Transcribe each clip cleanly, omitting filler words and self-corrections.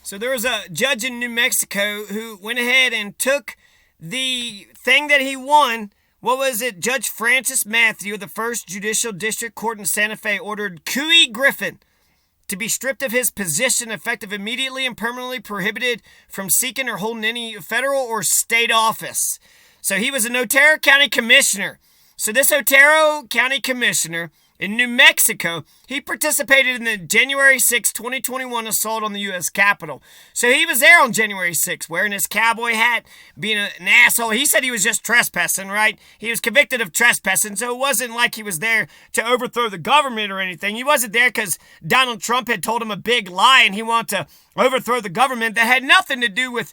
So there was a judge in New Mexico who went ahead and took the thing that he won. What was it? Judge Francis Matthew of the First Judicial District Court in Santa Fe ordered Couey Griffin to be stripped of his position effective immediately and permanently prohibited from seeking or holding any federal or state office. So he was an Otero County Commissioner. So this Otero County Commissioner in New Mexico, he participated in the January 6, 2021 assault on the U.S. Capitol. So he was there on January 6, wearing his cowboy hat, being an asshole. He said he was just trespassing, right? He was convicted of trespassing, so it wasn't like he was there to overthrow the government or anything. He wasn't there because Donald Trump had told him a big lie and he wanted to overthrow the government. That had nothing to do with...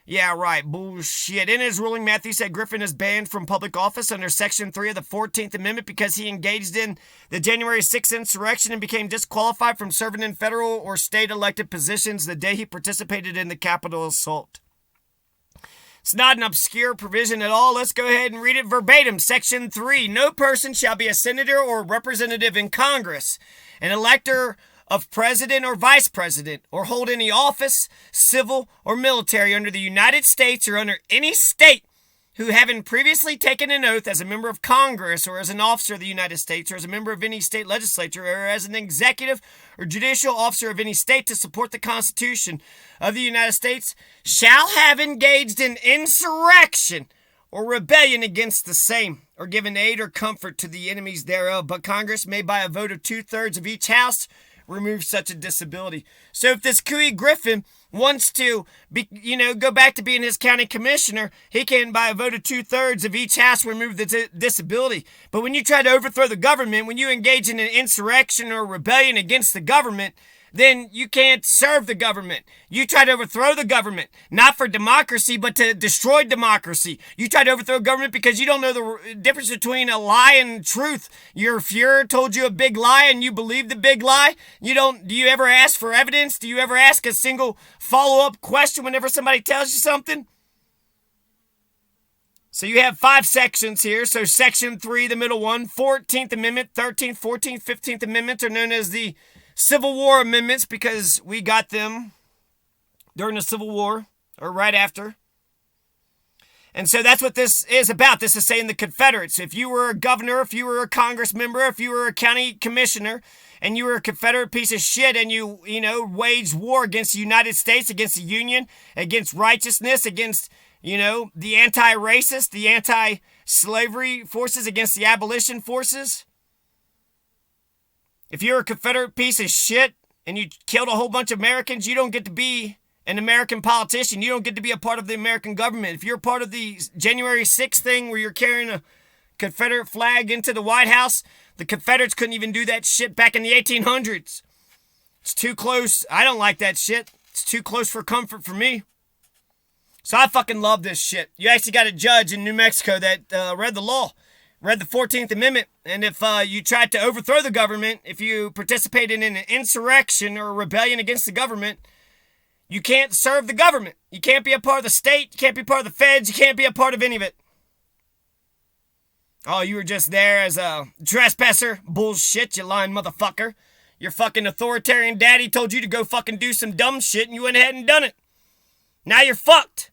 Yeah, right. Bullshit. In his ruling, Matthew said Griffin is banned from public office under Section 3 of the 14th Amendment because he engaged in the January 6th insurrection and became disqualified from serving in federal or state elected positions the day he participated in the Capitol assault. It's not an obscure provision at all. Let's go ahead and read it verbatim. Section 3. No person shall be a senator or representative in Congress, an elector of president or vice president, or hold any office, civil or military under the United States or under any state who having previously taken an oath as a member of Congress or as an officer of the United States or as a member of any state legislature or as an executive or judicial officer of any state to support the Constitution of the United States shall have engaged in insurrection or rebellion against the same, or given aid or comfort to the enemies thereof, but Congress may by a vote of 2/3 of each house remove such a disability. So if this Couey Griffin wants to be, go back to being his county commissioner, he can, by a vote of 2/3 of each house, remove the disability. But when you try to overthrow the government, when you engage in an insurrection or rebellion against the government, then you can't serve the government. You try to overthrow the government, not for democracy, but to destroy democracy. You try to overthrow government because you don't know the difference between a lie and truth. Your Fuhrer told you a big lie and you believe the big lie. Do you ever ask for evidence? Do you ever ask a single follow-up question whenever somebody tells you something? So you have 5 sections here. So Section 3, the middle one, 14th Amendment, 13th, 14th, 15th Amendments are known as the Civil War amendments because we got them during the Civil War or right after. And so that's what this is about. This is saying the Confederates. If you were a governor, if you were a Congress member, if you were a county commissioner, and you were a Confederate piece of shit and you waged war against the United States, against the Union, against righteousness, against, the anti-racist, the anti-slavery forces, against the abolition forces, if you're a Confederate piece of shit and you killed a whole bunch of Americans, you don't get to be an American politician. You don't get to be a part of the American government. If you're part of the January 6th thing where you're carrying a Confederate flag into the White House, the Confederates couldn't even do that shit back in the 1800s. It's too close. I don't like that shit. It's too close for comfort for me. So I fucking love this shit. You actually got a judge in New Mexico that read the law. Read the 14th Amendment, and if you tried to overthrow the government, if you participated in an insurrection or a rebellion against the government, you can't serve the government. You can't be a part of the state. You can't be part of the feds. You can't be a part of any of it. Oh, you were just there as a trespasser? Bullshit, you lying motherfucker. Your fucking authoritarian daddy told you to go fucking do some dumb shit, and you went ahead and done it. Now you're fucked.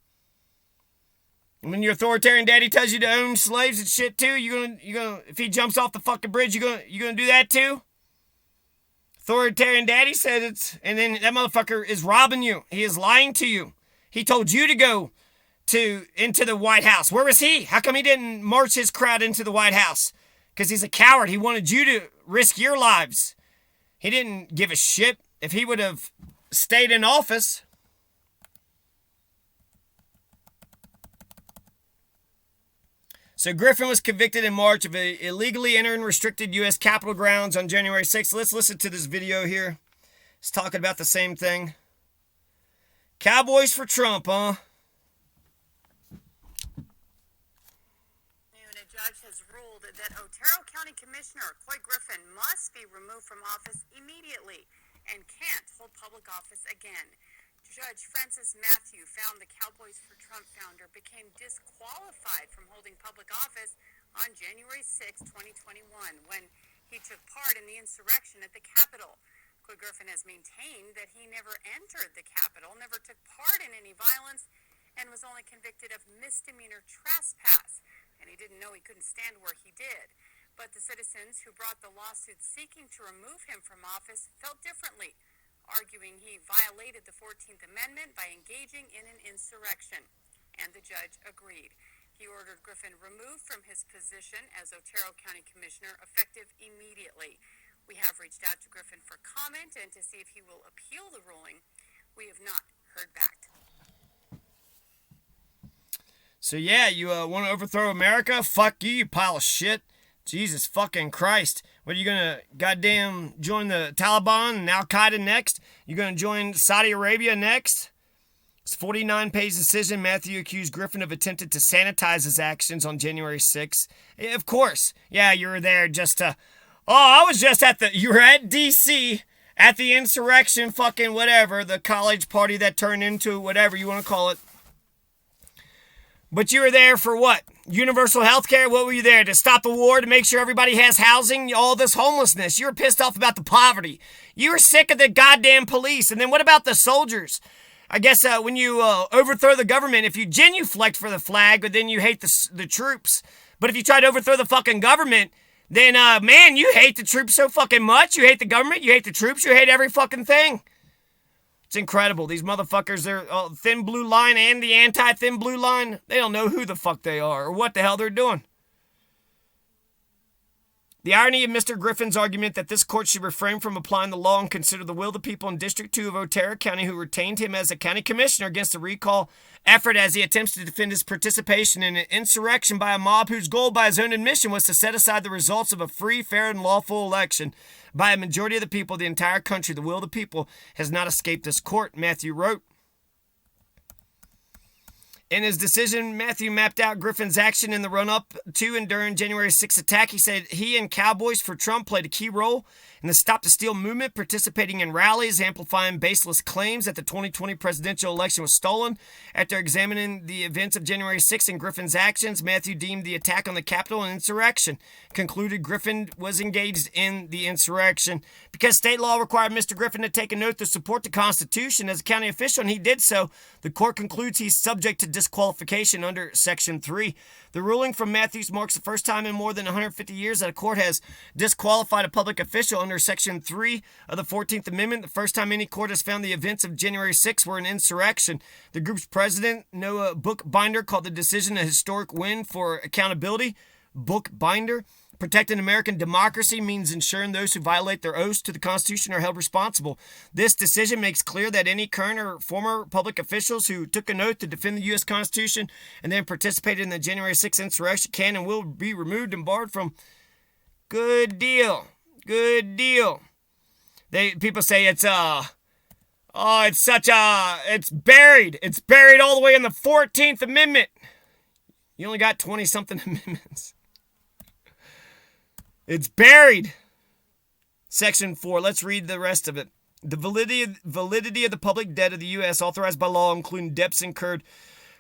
When your authoritarian daddy tells you to own slaves and shit too, you gonna if he jumps off the fucking bridge, you gonna do that too? Authoritarian daddy said and then that motherfucker is robbing you. He is lying to you. He told you to go into the White House. Where was he? How come he didn't march his crowd into the White House? Because he's a coward. He wanted you to risk your lives. He didn't give a shit. If he would have stayed in office. So Griffin was convicted in March of illegally entering restricted U.S. Capitol grounds on January 6th. Let's listen to this video here. It's talking about the same thing. Cowboys for Trump, huh? A judge has ruled that Otero County Commissioner Couey Griffin must be removed from office immediately and can't hold public office again. Judge Francis Matthew found the Cowboys for Trump founder became disqualified from holding public office on January 6, 2021, when he took part in the insurrection at the Capitol. Clay Griffin has maintained that he never entered the Capitol, never took part in any violence, and was only convicted of misdemeanor trespass. And he didn't know he couldn't stand where he did. But the citizens who brought the lawsuit seeking to remove him from office felt differently, arguing he violated the 14th Amendment by engaging in an insurrection. And the judge agreed. He ordered Griffin removed from his position as Otero County Commissioner effective immediately. We have reached out to Griffin for comment and to see if he will appeal the ruling. We have not heard back. So yeah, you want to overthrow America? Fuck you, you pile of shit. Jesus fucking Christ. What, are you gonna goddamn join the Taliban and Al-Qaeda next? You gonna join Saudi Arabia next? It's a 49-page decision. Matthew accused Griffin of attempting to sanitize his actions on January 6th. Yeah, of course. Yeah, you were there just to... Oh, I was just you were at D.C. at the insurrection fucking whatever, the college party that turned into whatever you want to call it. But you were there for what? Universal health care? What were you there? To stop the war? To make sure everybody has housing? All this homelessness. You were pissed off about the poverty. You were sick of the goddamn police. And then what about the soldiers? I guess when you overthrow the government, if you genuflect for the flag, but then you hate the troops. But if you try to overthrow the fucking government, then, man, you hate the troops so fucking much. You hate the government. You hate the troops. You hate every fucking thing. It's incredible. These motherfuckers, they're thin blue line and the anti-thin blue line. They don't know who the fuck they are or what the hell they're doing. The irony of Mr. Griffin's argument that this court should refrain from applying the law and consider the will of the people in District 2 of Otero County who retained him as a county commissioner against the recall effort as he attempts to defend his participation in an insurrection by a mob whose goal, by his own admission, was to set aside the results of a free, fair, and lawful election by a majority of the people of the entire country. The will of the people has not escaped this court, Matthew wrote. In his decision, Matthew mapped out Griffin's action in the run-up to and during January 6th attack. He said he and Cowboys for Trump played a key role in the Stop the Steal movement, participating in rallies, amplifying baseless claims that the 2020 presidential election was stolen. After examining the events of January 6th and Griffin's actions, Matthew deemed the attack on the Capitol an insurrection, concluded Griffin was engaged in the insurrection. Because state law required Mr. Griffin to take an oath to support the Constitution as a county official, and he did so, the court concludes he's subject to disqualification under Section 3. The ruling from Matthews marks the first time in more than 150 years that a court has disqualified a public official under Section 3 of the 14th Amendment, the first time any court has found the events of January 6 were an insurrection. The group's president, Noah Bookbinder, called the decision a historic win for accountability. Bookbinder. Protecting American democracy means ensuring those who violate their oaths to the Constitution are held responsible. This decision makes clear that any current or former public officials who took an oath to defend the U.S. Constitution and then participated in the January 6th insurrection can and will be removed and barred from. Good deal. Good deal. People say it's buried. It's buried all the way in the 14th Amendment. You only got 20-something amendments. It's buried. Section 4. Let's read the rest of it. The validity of the public debt of the U.S. authorized by law, including debts incurred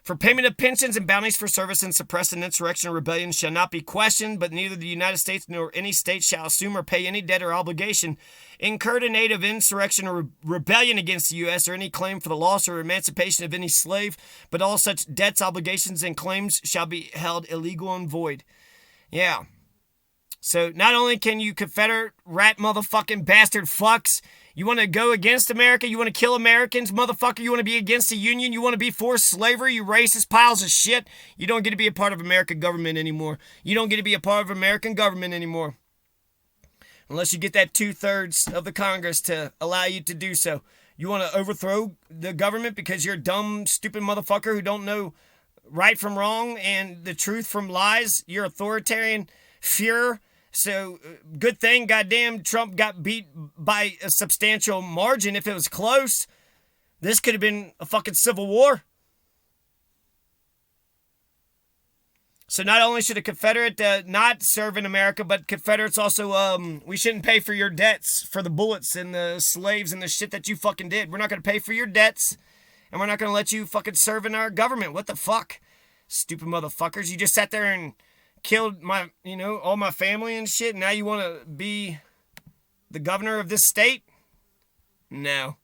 for payment of pensions and bounties for service and suppress an insurrection or rebellion, shall not be questioned, but neither the United States nor any state shall assume or pay any debt or obligation incurred in aid of insurrection or rebellion against the U.S. or any claim for the loss or emancipation of any slave, but all such debts, obligations, and claims shall be held illegal and void. Yeah. So not only can you Confederate rat motherfucking bastard fucks, you want to go against America, you want to kill Americans, motherfucker, you want to be against the Union, you want to be for slavery, you racist piles of shit, you don't get to be a part of American government anymore. You don't get to be a part of American government anymore. Unless you get that 2/3 of the Congress to allow you to do so. You want to overthrow the government because you're a dumb, stupid motherfucker who don't know right from wrong and the truth from lies. You're authoritarian Führer. So, good thing, goddamn, Trump got beat by a substantial margin. If it was close, this could have been a fucking civil war. So not only should a Confederate not serve in America, but Confederates also, we shouldn't pay for your debts for the bullets and the slaves and the shit that you fucking did. We're not going to pay for your debts, and we're not going to let you fucking serve in our government. What the fuck? Stupid motherfuckers. You just sat there and killed my, all my family and shit. And now you want to be the governor of this state? No.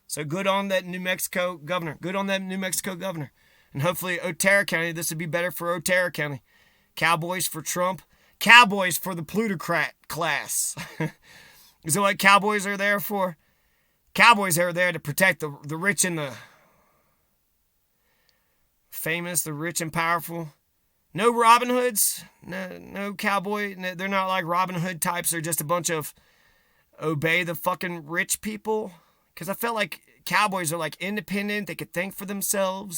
So good on that New Mexico governor. Good on that New Mexico governor. And hopefully Otero County, this would be better for Otero County. Cowboys for Trump. Cowboys for the plutocrat class. Is that what cowboys are there for? Cowboys are there to protect the rich and the famous, the rich and powerful. No Robin Hoods. No cowboy. No, they're not like Robin Hood types. They're just a bunch of obey the fucking rich people. Because I felt like cowboys are like independent. They could think for themselves.